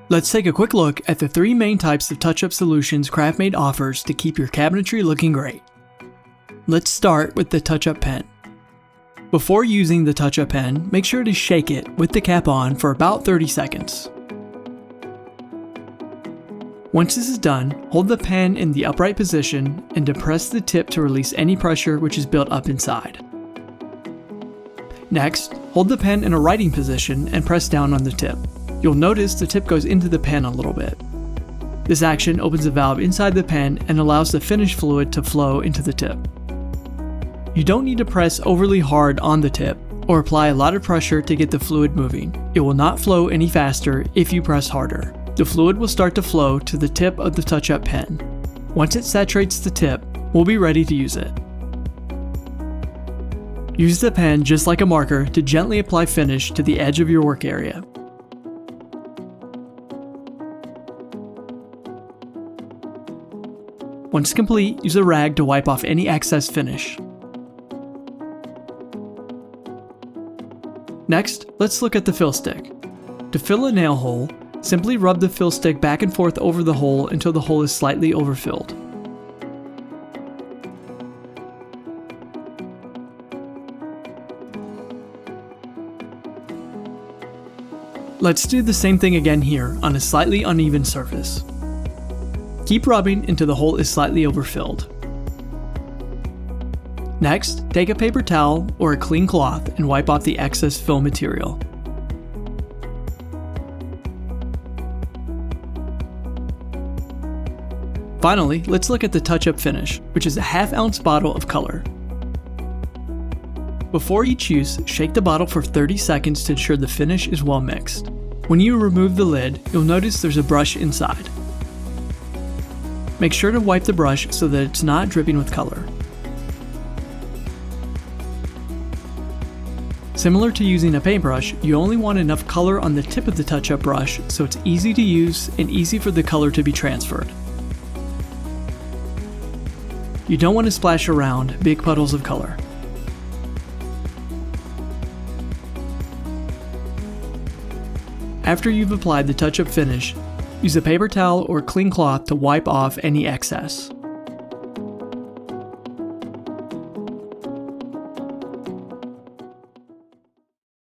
Let's take a quick look at the 3 main types of touch-up solutions KraftMaid offers to keep your cabinetry looking great. Let's start with the touch-up pen. Before using the touch-up pen, make sure to shake it with the cap on for about 30 seconds. Once this is done, hold the pen in the upright position and depress the tip to release any pressure which is built up inside. Next, hold the pen in a writing position and press down on the tip. You'll notice the tip goes into the pen a little bit. This action opens a valve inside the pen and allows the finish fluid to flow into the tip. You don't need to press overly hard on the tip or apply a lot of pressure to get the fluid moving. It will not flow any faster if you press harder. The fluid will start to flow to the tip of the touch-up pen. Once it saturates the tip, we'll be ready to use it. Use the pen just like a marker to gently apply finish to the edge of your work area. Once complete, use a rag to wipe off any excess finish. Next, let's look at the fill stick. To fill a nail hole, simply rub the fill stick back and forth over the hole until the hole is slightly overfilled. Let's do the same thing again here on a slightly uneven surface. Keep rubbing until the hole is slightly overfilled. Next, take a paper towel or a clean cloth and wipe off the excess fill material. Finally, let's look at the touch-up finish, which is a 1/2 ounce bottle of color. Before each use, shake the bottle for 30 seconds to ensure the finish is well mixed. When you remove the lid, you'll notice there's a brush inside. Make sure to wipe the brush so that it's not dripping with color. Similar to using a paintbrush, you only want enough color on the tip of the touch-up brush so it's easy to use and easy for the color to be transferred. You don't want to splash around big puddles of color. After you've applied the touch-up finish, use a paper towel or clean cloth to wipe off any excess.